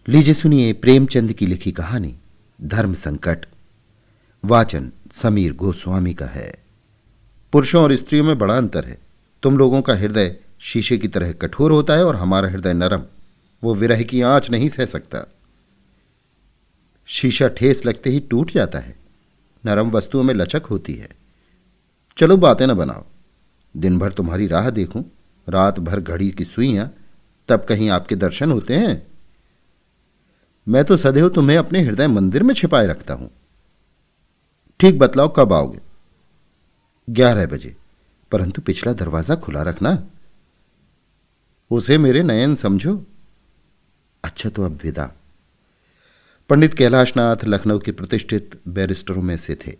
लीजिए सुनिए प्रेमचंद की लिखी कहानी धर्म संकट। वाचन समीर गोस्वामी का है। पुरुषों और स्त्रियों में बड़ा अंतर है। तुम लोगों का हृदय शीशे की तरह कठोर होता है और हमारा हृदय नरम। वो विरह की आंच नहीं सह सकता। शीशा ठेस लगते ही टूट जाता है, नरम वस्तुओं में लचक होती है। चलो बातें न बनाओ। दिन भर तुम्हारी राह देखूं, रात भर घड़ी की सुइयां, तब कहीं आपके दर्शन होते हैं। मैं तो सदैव तुम्हें अपने हृदय मंदिर में छिपाए रखता हूं। ठीक बतलाओ कब आओगे? 11 बजे, परंतु पिछला दरवाजा खुला रखना। उसे मेरे नयन समझो। अच्छा तो अब विदा। पंडित कैलाशनाथ लखनऊ के प्रतिष्ठित बैरिस्टरों में से थे।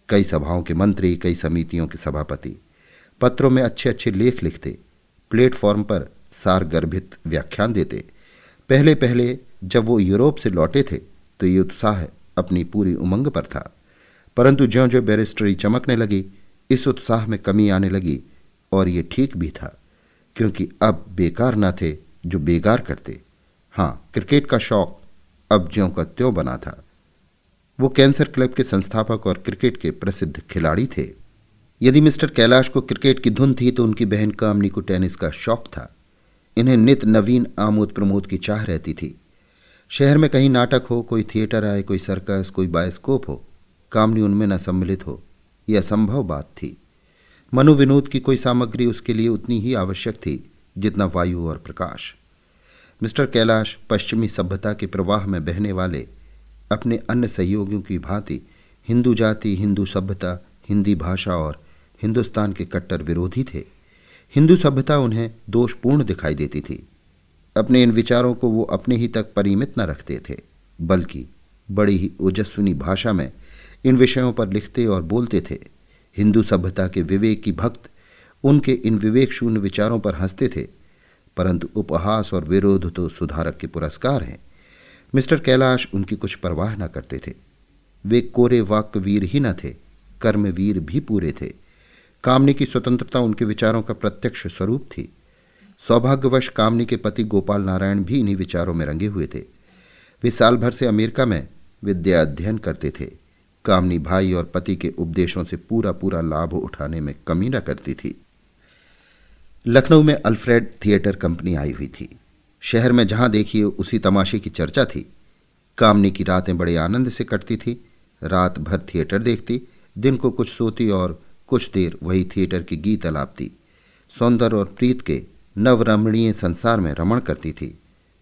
कई सभाओं के मंत्री, कई समितियों के सभापति। पत्रों में अच्छे अच्छे लेख लिखते, प्लेटफॉर्म पर सारगर्भित व्याख्यान देते। पहले पहले जब वो यूरोप से लौटे थे तो ये उत्साह अपनी पूरी उमंग पर था, परंतु ज्यों ज्यों बैरिस्टरी चमकने लगी इस उत्साह में कमी आने लगी। और ये ठीक भी था, क्योंकि अब बेकार न थे जो बेगार करते। हाँ, क्रिकेट का शौक अब ज्यों का त्यों बना था। वो कैंसर क्लब के संस्थापक और क्रिकेट के प्रसिद्ध खिलाड़ी थे। यदि मिस्टर कैलाश को क्रिकेट की धुन थी तो उनकी बहन कामनी को टेनिस का शौक था। इन्हें नित नवीन आमोद प्रमोद की चाह रहती थी। शहर में कहीं नाटक हो, कोई थिएटर आए, कोई सर्कस, कोई बायोस्कोप हो, कामनी उनमें न सम्मिलित हो, यह असंभव बात थी। मनोविनोद की कोई सामग्री उसके लिए उतनी ही आवश्यक थी जितना वायु और प्रकाश। मिस्टर कैलाश पश्चिमी सभ्यता के प्रवाह में बहने वाले अपने अन्य सहयोगियों की भांति हिंदू जाति, हिंदू सभ्यता, हिंदी भाषा और हिंदुस्तान के कट्टर विरोधी थे। हिंदू सभ्यता उन्हें दोषपूर्ण दिखाई देती थी। अपने इन विचारों को वो अपने ही तक परिमित न रखते थे, बल्कि बड़ी ही ओजस्विनी भाषा में इन विषयों पर लिखते और बोलते थे। हिंदू सभ्यता के विवेक की भक्त उनके इन विवेक शून्य विचारों पर हंसते थे, परंतु उपहास और विरोध तो सुधारक के पुरस्कार हैं। मिस्टर कैलाश उनकी कुछ परवाह न करते थे। वे कोरे वाक्यवीर ही न थे, कर्मवीर भी पूरे थे। कामनी की स्वतंत्रता उनके विचारों का प्रत्यक्ष स्वरूप थी। सौभाग्यवश कामनी के पति गोपाल नारायण भी इन्हीं विचारों में रंगे हुए थे। वे साल भर से अमेरिका में विद्या अध्ययन करते थे। कामनी भाई और पति के उपदेशों से पूरा पूरा लाभ उठाने में कमी न करती थी। लखनऊ में अल्फ्रेड थिएटर कंपनी आई हुई थी। शहर में जहां देखिए उसी तमाशे की चर्चा थी। कामनी की रातें बड़े आनंद से कटती थी। रात भर थिएटर देखती, दिन को कुछ सोती और कुछ देर वही थिएटर की गीत अलापती। सौंदर्य और प्रीत के नवरमणीय संसार में रमण करती थी,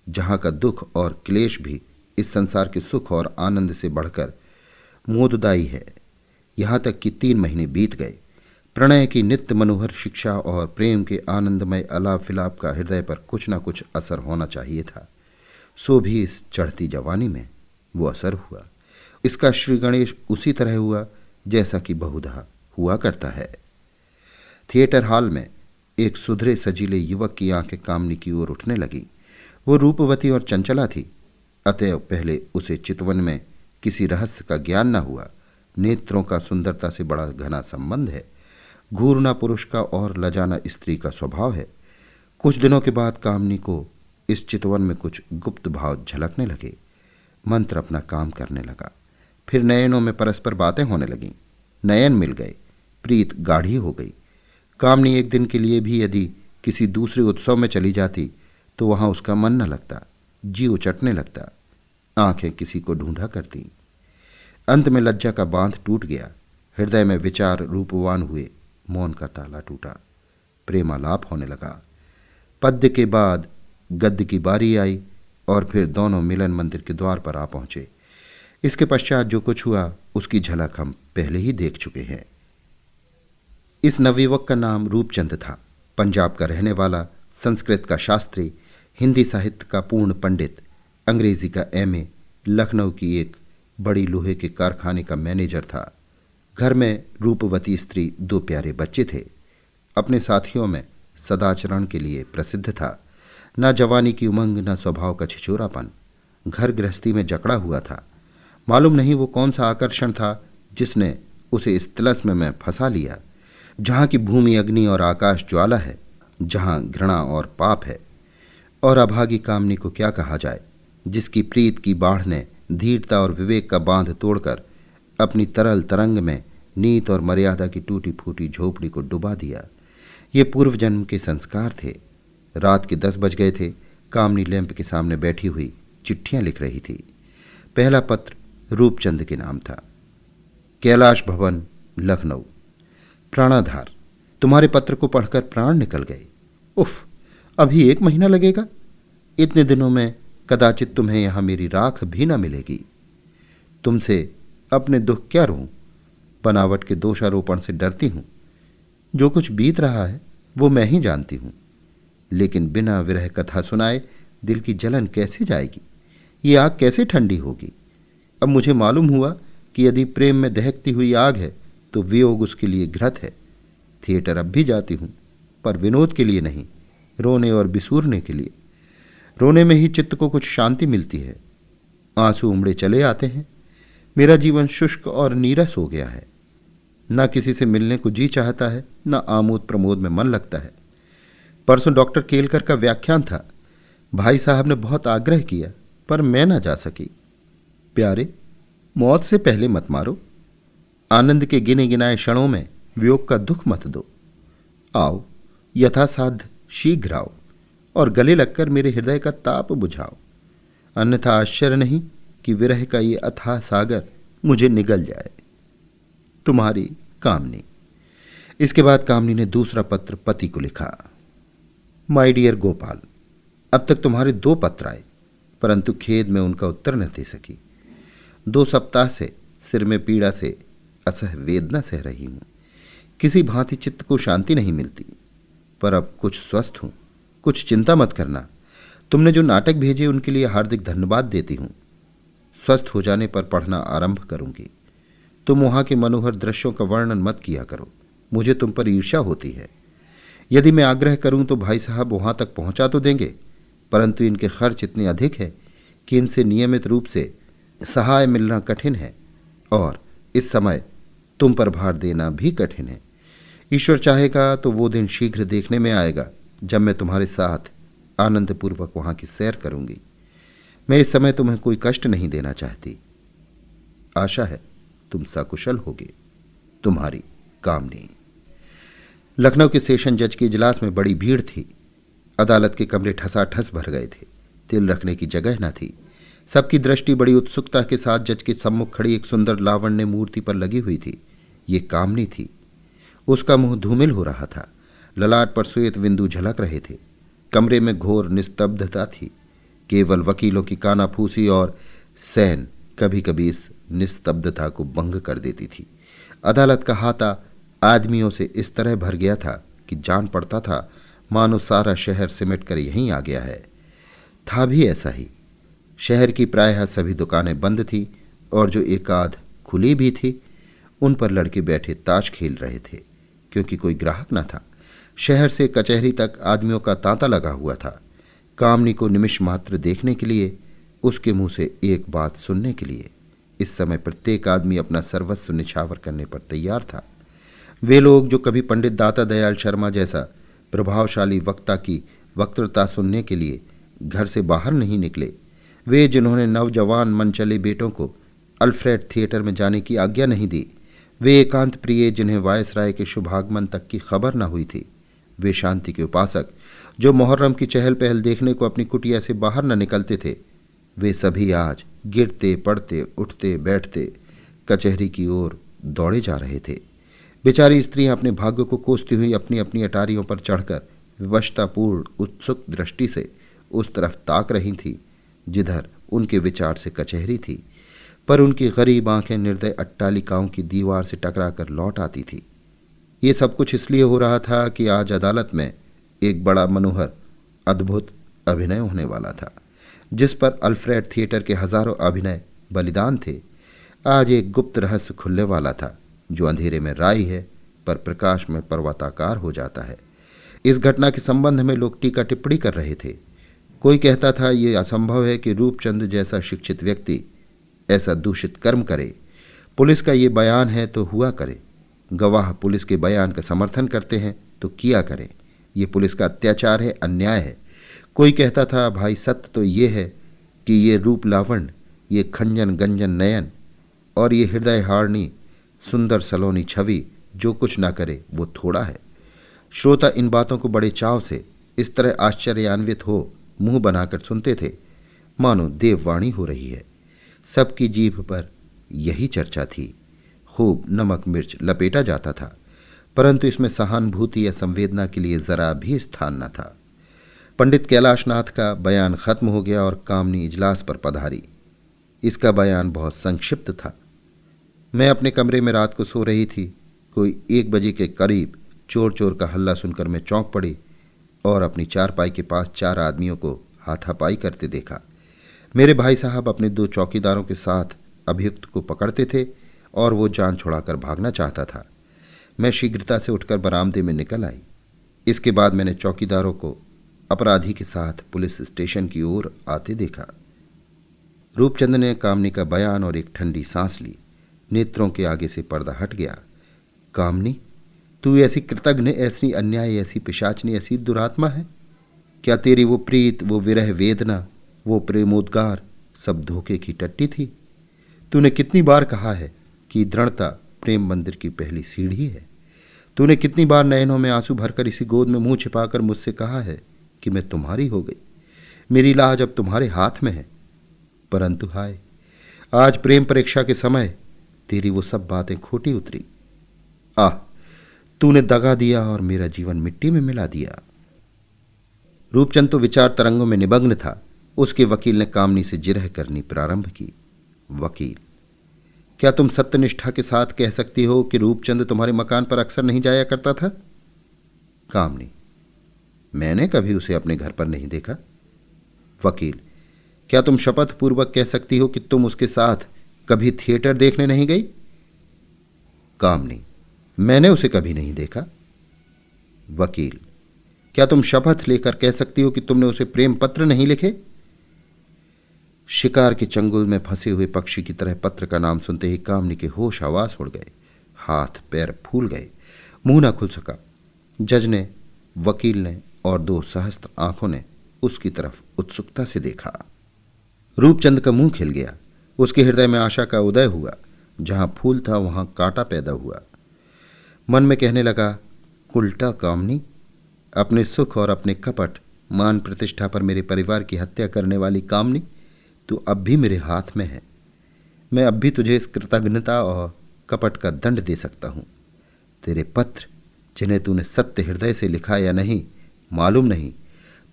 जहाँ का दुख और क्लेश भी इस संसार के सुख और आनंद से बढ़कर मोददायी है। यहाँ तक कि 3 महीने बीत गए। प्रणय की नित्य मनोहर शिक्षा और प्रेम के आनंदमय अलाप विलाप का हृदय पर कुछ न कुछ असर होना चाहिए था। सो भी इस चढ़ती जवानी में वो असर हुआ। इसका श्री गणेश उसी तरह हुआ जैसा कि बहुधा हुआ करता है। थिएटर हॉल में एक सुधरे सजीले युवक की आंखें कामनी की ओर उठने लगी। वो रूपवती और चंचला थी, अतएव पहले उसे चितवन में किसी रहस्य का ज्ञान न हुआ। नेत्रों का सुंदरता से बड़ा घना संबंध है। घूरना पुरुष का और लजाना स्त्री का स्वभाव है। कुछ दिनों के बाद कामनी को इस चितवन में कुछ गुप्त भाव झलकने लगे। मंत्र अपना काम करने लगा। फिर नयनों में परस्पर बातें होने लगीं। नयन मिल गए, प्रीत गाढ़ी हो गई। कामनी एक दिन के लिए भी यदि किसी दूसरे उत्सव में चली जाती तो वहां उसका मन न लगता, जी उचटने लगता, आंखें किसी को ढूंढा करती। अंत में लज्जा का बांध टूट गया। हृदय में विचार रूपवान हुए। मौन का ताला टूटा। प्रेमालाप होने लगा। पद्य के बाद गद्य की बारी आई और फिर दोनों मिलन मंदिर के द्वार पर आ पहुंचे। इसके पश्चात जो कुछ हुआ उसकी झलक हम पहले ही देख चुके हैं। इस नवयुवक का नाम रूपचंद था। पंजाब का रहने वाला, संस्कृत का शास्त्री, हिंदी साहित्य का पूर्ण पंडित, अंग्रेजी का एमए, लखनऊ की एक बड़ी लोहे के कारखाने का मैनेजर था। घर में रूपवती स्त्री, 2 प्यारे बच्चे थे। अपने साथियों में सदाचरण के लिए प्रसिद्ध था। न जवानी की उमंग, न स्वभाव का छिछोरापन। घर गृहस्थी में जकड़ा हुआ था। मालूम नहीं वो कौन सा आकर्षण था जिसने उसे इस तिलस्म में फंसा लिया, जहाँ की भूमि अग्नि और आकाश ज्वाला है, जहाँ घृणा और पाप है। और अभागी कामनी को क्या कहा जाए। जिसकी प्रीत की बाढ़ ने धीरता और विवेक का बांध तोड़कर अपनी तरल तरंग में नीत और मर्यादा की टूटी फूटी झोपड़ी को डुबा दिया। ये पूर्व जन्म के संस्कार थे। रात के 10 बज गए थे। कामनी लैंप के सामने बैठी हुई चिट्ठियां लिख रही थी। पहला पत्र रूपचंद के नाम था। कैलाश भवन, लखनऊ। प्राणाधार, तुम्हारे पत्र को पढ़कर प्राण निकल गए। उफ, अभी 1 महीना लगेगा। इतने दिनों में कदाचित तुम्हें यहां मेरी राख भी न मिलेगी। तुमसे अपने दुख क्या रहूं? बनावट के दोषारोपण से डरती हूं। जो कुछ बीत रहा है वो मैं ही जानती हूं, लेकिन बिना विरह कथा सुनाए दिल की जलन कैसे जाएगी? ये आग कैसे ठंडी होगी? अब मुझे मालूम हुआ कि यदि प्रेम में दहकती हुई आग है तो वियोग उसके लिए घृत है। थिएटर अब भी जाती हूं, पर विनोद के लिए नहीं, रोने और बिसूरने के लिए। रोने में ही चित्त को कुछ शांति मिलती है। आंसू उमड़े चले आते हैं। मेरा जीवन शुष्क और नीरस हो गया है। न किसी से मिलने को जी चाहता है, न आमोद प्रमोद में मन लगता है। परसों डॉक्टर केलकर का व्याख्यान था। भाई साहब ने बहुत आग्रह किया, पर मैं न जा सकी। प्यारे, मौत से पहले मत मारो। आनंद के गिने गिनाए क्षणों में वियोग का दुख मत दो। आओ, यथासाध्य शीघ्र आओ और गले लगकर मेरे हृदय का ताप बुझाओ। अन्यथा आश्चर्य नहीं कि विरह का ये अथाह सागर मुझे निगल जाए। तुम्हारी कामनी। इसके बाद कामनी ने दूसरा पत्र पति को लिखा। माय डियर गोपाल, अब तक तुम्हारे 2 पत्र आए, परंतु खेद में उनका उत्तर न दे सकी। 2 सप्ताह से सिर में पीड़ा से असह वेदना सह रही हूं। किसी भांति चित्त को शांति नहीं मिलती, पर अब कुछ स्वस्थ हूं। कुछ चिंता मत करना। तुमने जो नाटक भेजे उनके लिए हार्दिक धन्यवाद देती हूं। स्वस्थ हो जाने पर पढ़ना आरंभ करूंगी। तुम वहां के मनोहर दृश्यों का वर्णन मत किया करो, मुझे तुम पर ईर्ष्या होती है। यदि मैं आग्रह करूं तो भाई साहब वहां तक पहुंचा तो देंगे, परंतु इनके खर्च इतने अधिक है कि इनसे नियमित रूप से सहाय मिलना कठिन है, और इस समय तुम पर भार देना भी कठिन है। ईश्वर चाहेगा तो वो दिन शीघ्र देखने में आएगा जब मैं तुम्हारे साथ आनंदपूर्वक वहां की सैर करूंगी। मैं इस समय तुम्हें कोई कष्ट नहीं देना चाहती। आशा है तुम सकुशल होगे। तुम्हारी कामनी। लखनऊ के सेशन जज के इजलास में बड़ी भीड़ थी। अदालत के कमरे ठसाठस भर गए थे। तिल रखने की जगह न थी। सबकी दृष्टि बड़ी उत्सुकता के साथ जज के सम्मुख खड़ी एक सुंदर लावण्य मूर्ति पर लगी हुई थी। ये कामनी थी। उसका मुंह धूमिल हो रहा था। ललाट पर श्वेत बिंदु झलक रहे थे। कमरे में घोर निस्तब्धता थी। केवल वकीलों की कानाफूसी और सैन कभी कभी इस निस्तब्धता को भंग कर देती थी। अदालत का हाता आदमियों से इस तरह भर गया था कि जान पड़ता था मानो सारा शहर सिमट कर यहीं आ गया है। था भी ऐसा ही। शहर की प्रायः सभी दुकानें बंद थी, और जो एकाध खुली भी थी उन पर लड़के बैठे ताश खेल रहे थे, क्योंकि कोई ग्राहक न था। शहर से कचहरी तक आदमियों का तांता लगा हुआ था। कामनी को निमिष मात्र देखने के लिए, उसके मुंह से एक बात सुनने के लिए। इस समय प्रत्येक आदमी अपना सर्वस्व निछावर करने पर तैयार था। वे लोग जो कभी पंडित दाता दयाल शर्मा जैसा प्रभावशाली वक्ता की वक्तृता सुनने के लिए घर से बाहर नहीं निकले, वे जिन्होंने नवजवान मनचले बेटों को अल्फ्रेड थिएटर में जाने की आज्ञा नहीं दी, वे एकांत प्रिय जिन्हें वायसराय के शुभागमन तक की खबर न हुई थी, वे शांति के उपासक जो मुहर्रम की चहल पहल देखने को अपनी कुटिया से बाहर न निकलते थे, वे सभी आज गिरते पड़ते उठते बैठते कचहरी की ओर दौड़े जा रहे थे। बेचारी स्त्रियां अपने भाग्य को कोसती हुई अपनी अपनी अटारियों पर चढ़कर विवशतापूर्ण उत्सुक दृष्टि से उस तरफ ताक रही थीं जिधर उनके विचार से कचहरी थी, पर उनकी गरीब आंखें निर्दय अट्टालिकाओं की दीवार से टकराकर लौट आती थी। ये सब कुछ इसलिए हो रहा था कि आज अदालत में एक बड़ा मनोहर अद्भुत अभिनय होने वाला था, जिस पर अल्फ्रेड थिएटर के हजारों अभिनय बलिदान थे। आज एक गुप्त रहस्य खुलने वाला था जो अंधेरे में राई है पर प्रकाश में पर्वताकार हो जाता है। इस घटना के संबंध में लोग टीका टिप्पणी कर रहे थे। कोई कहता था ये असंभव है कि रूपचंद जैसा शिक्षित व्यक्ति ऐसा दूषित कर्म करे। पुलिस का ये बयान है तो हुआ करे। गवाह पुलिस के बयान का समर्थन करते हैं तो किया करें। ये पुलिस का अत्याचार है, अन्याय है। कोई कहता था भाई सत्य तो ये है कि ये रूप लावण्य, ये खंजन गंजन नयन और ये हृदय हारनी सुंदर सलोनी छवि जो कुछ ना करे वो थोड़ा है। श्रोता इन बातों को बड़े चाव से इस तरह आश्चर्यान्वित हो मुंह बनाकर सुनते थे मानो देववाणी हो रही है। सबकी जीभ पर यही चर्चा थी। खूब नमक मिर्च लपेटा जाता था, परंतु इसमें सहानुभूति या संवेदना के लिए जरा भी स्थान न था। पंडित कैलाशनाथ का बयान खत्म हो गया और कामनी इजलास पर पधारी। इसका बयान बहुत संक्षिप्त था। मैं अपने कमरे में रात को सो रही थी। कोई 1 बजे के करीब चोर चोर का हल्ला सुनकर मैं चौंक पड़ी और अपनी चारपाई के पास 4 आदमियों को हाथापाई करते देखा। मेरे भाई साहब अपने 2 चौकीदारों के साथ अभियुक्त को पकड़ते थे और वो जान छुड़ाकर भागना चाहता था। मैं शीघ्रता से उठकर बरामदे में निकल आई। इसके बाद मैंने चौकीदारों को अपराधी के साथ पुलिस स्टेशन की ओर आते देखा। रूपचंद ने कामनी का बयान और एक ठंडी सांस ली। नेत्रों के आगे से पर्दा हट गया। कामनी, तू ऐसी कृतघ्न, ऐसी अन्याय, ऐसी पिशाचनी, ऐसी दुरात्मा है? क्या तेरी वो प्रीत, वो विरह वेदना, वो प्रेमोद्गार सब धोखे की टट्टी थी? तूने कितनी बार कहा है कि दृढ़ता प्रेम मंदिर की पहली सीढ़ी है। तूने कितनी बार नयनों में आंसू भरकर इसी गोद में मुंह छिपाकर मुझसे कहा है कि मैं तुम्हारी हो गई, मेरी लाज अब तुम्हारे हाथ में है। परंतु हाय, आज प्रेम परीक्षा के समय तेरी वो सब बातें खोटी उतरी। आह, तूने दगा दिया और मेरा जीवन मिट्टी में मिला दिया। रूपचंद तो विचार तरंगों में निमग्न था। उसके वकील ने कामनी से जिरह करनी प्रारंभ की। वकील, क्या तुम सत्यनिष्ठा के साथ कह सकती हो कि रूपचंद तुम्हारे मकान पर अक्सर नहीं जाया करता था? कामनी, मैंने कभी उसे अपने घर पर नहीं देखा। वकील, क्या तुम शपथ पूर्वक कह सकती हो कि तुम उसके साथ कभी थिएटर देखने नहीं गई? कामनी, मैंने उसे कभी नहीं देखा। वकील, क्या तुम शपथ लेकर कह सकती हो कि तुमने उसे प्रेम पत्र नहीं लिखे? शिकार के चंगुल में फंसे हुए पक्षी की तरह पत्र का नाम सुनते ही कामनी के होश हवास उड़ गए। हाथ पैर फूल गए, मुंह ना खुल सका। जज ने, वकील ने और 2 सहस्त्र आंखों ने उसकी तरफ उत्सुकता से देखा। रूपचंद का मुंह खिल गया। उसके हृदय में आशा का उदय हुआ। जहां फूल था वहां कांटा पैदा हुआ। मन में कहने लगा, उल्टा कामनी, अपने सुख और अपने कपट, मान प्रतिष्ठा पर मेरे परिवार की हत्या करने वाली कामनी, तू अब भी मेरे हाथ में है। मैं अब भी तुझे इस कृतज्ञता और कपट का दंड दे सकता हूं। तेरे पत्र, जिन्हें तूने सत्य हृदय से लिखा या नहीं मालूम नहीं,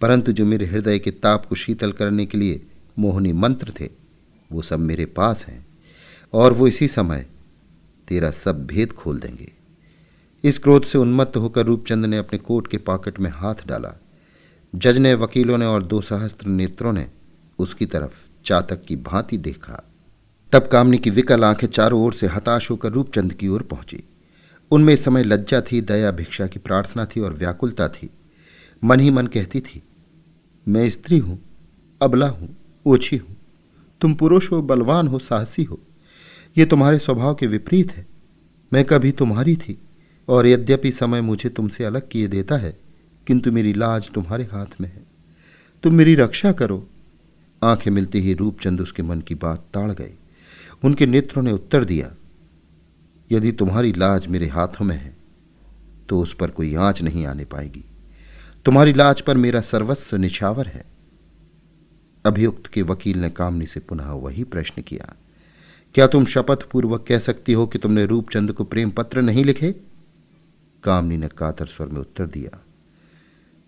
परंतु जो मेरे हृदय के ताप को शीतल करने के लिए मोहनी मंत्र थे, वो सब मेरे पास हैं और वो इसी समय तेरा सब भेद खोल देंगे। इस क्रोध से उन्मत्त होकर रूपचंद ने अपने कोट के पॉकेट में हाथ डाला। जज ने, वकीलों ने और 2 सहस्त्र नेत्रों ने उसकी तरफ चातक की भांति देखा। तब कामनी की विकल आंखें चारों ओर से हताश होकर रूपचंद की ओर पहुंची। उनमें इस समय लज्जा थी, दया, भिक्षा की प्रार्थना थी और व्याकुलता थी। मन ही मन कहती थी, मैं स्त्री हूं, अबला हूं, ओछी हूं। तुम पुरुष हो, बलवान हो, साहसी हो। ये तुम्हारे स्वभाव के विपरीत है। मैं कभी तुम्हारी थी और यद्यपि समय मुझे तुमसे अलग किए देता है, किंतु मेरी लाज तुम्हारे हाथ में है। तुम मेरी रक्षा करो। आंखें मिलते ही रूपचंद उसके मन की बात ताड़ गए। उनके नेत्रों ने उत्तर दिया, यदि तुम्हारी लाज मेरे हाथों में है तो उस पर कोई आंच नहीं आने पाएगी। तुम्हारी लाज पर मेरा सर्वस्व निछावर है। अभियुक्त के वकील ने कामनी से पुनः वही प्रश्न किया, क्या तुम शपथ पूर्वक कह सकती हो कि तुमने रूपचंद को प्रेम पत्र नहीं लिखे? कामनी ने कातर स्वर में उत्तर दिया,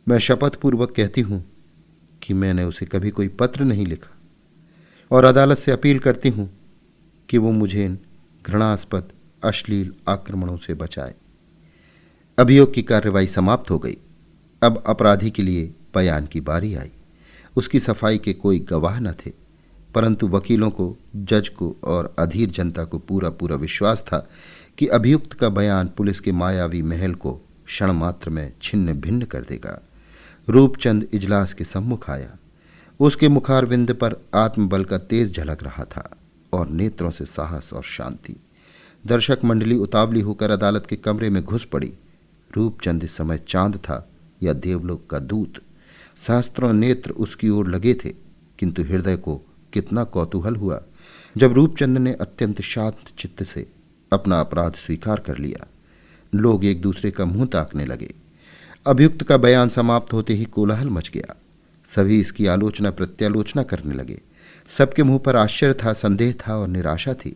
मैं शपथ पूर्वक कहती हूं कि मैंने उसे कभी कोई पत्र नहीं लिखा और अदालत से अपील करती हूं कि वो मुझे इन घृणास्पद अश्लील आक्रमणों से बचाए। अभियोग की कार्रवाई समाप्त हो गई। अब अपराधी के लिए बयान की बारी आई। उसकी सफाई के कोई गवाह न थे, परंतु वकीलों को, जज को और अधीर जनता को पूरा पूरा विश्वास था कि अभियुक्त का बयान पुलिस के मायावी महल को क्षण मात्र में छिन्न भिन्न कर देगा। रूपचंद इजलास के सम्मुख आया। उसके मुखारविंद पर आत्मबल का तेज झलक रहा था और नेत्रों से साहस और शांति। दर्शक मंडली उतावली होकर अदालत के कमरे में घुस पड़ी। रूपचंद इस समय चांद था या देवलोक का दूत। सहस्त्रों नेत्र उसकी ओर लगे थे, किंतु हृदय को कितना कौतूहल हुआ जब रूपचंद ने अत्यंत शांत चित्त से अपना अपराध स्वीकार कर लिया। लोग एक दूसरे का मुंह ताकने लगे। अभियुक्त का बयान समाप्त होते ही कोलाहल मच गया। सभी इसकी आलोचना प्रत्यालोचना करने लगे। सबके मुंह पर आश्चर्य था, संदेह था और निराशा थी।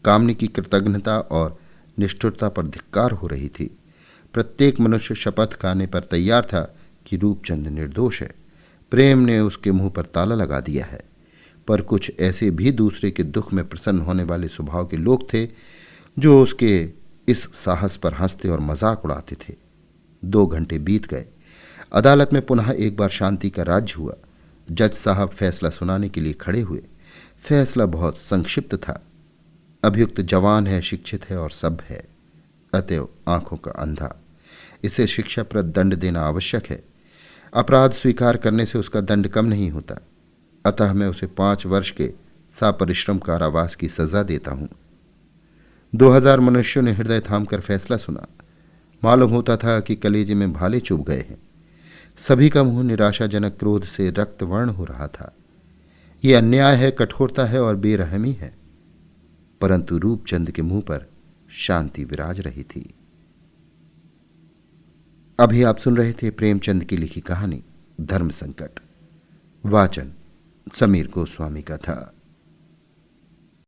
कामनी की कृतज्ञता और निष्ठुरता पर धिक्कार हो रही थी। प्रत्येक मनुष्य शपथ खाने पर तैयार था कि रूपचंद निर्दोष है। प्रेम ने उसके मुंह पर ताला लगा दिया है। पर कुछ ऐसे भी दूसरे के दुख में प्रसन्न होने वाले स्वभाव के लोग थे जो उसके इस साहस पर हंसते और मजाक उड़ाते थे। 2 घंटे बीत गए। अदालत में पुनः एक बार शांति का राज्य हुआ। जज साहब फैसला सुनाने के लिए खड़े हुए। फैसला बहुत संक्षिप्त था। अभियुक्त जवान है, शिक्षित है और सब है, अतएव आंखों का अंधा। इसे शिक्षाप्रद दंड देना आवश्यक है। अपराध स्वीकार करने से उसका दंड कम नहीं होता। अतः मैं उसे 5 वर्ष के सपरिश्रम कारावास की सजा देता हूं। 2000 मनुष्यों ने हृदय थामकर फैसला सुना। मालूम होता था कि कलेजे में भाले चुभ गए हैं। सभी का मुंह निराशाजनक क्रोध से रक्तवर्ण हो रहा था। ये अन्याय है, कठोरता है और बेरहमी है। परंतु रूपचंद के मुंह पर शांति विराज रही थी। अभी आप सुन रहे थे प्रेमचंद की लिखी कहानी धर्म संकट। वाचन समीर गोस्वामी का था।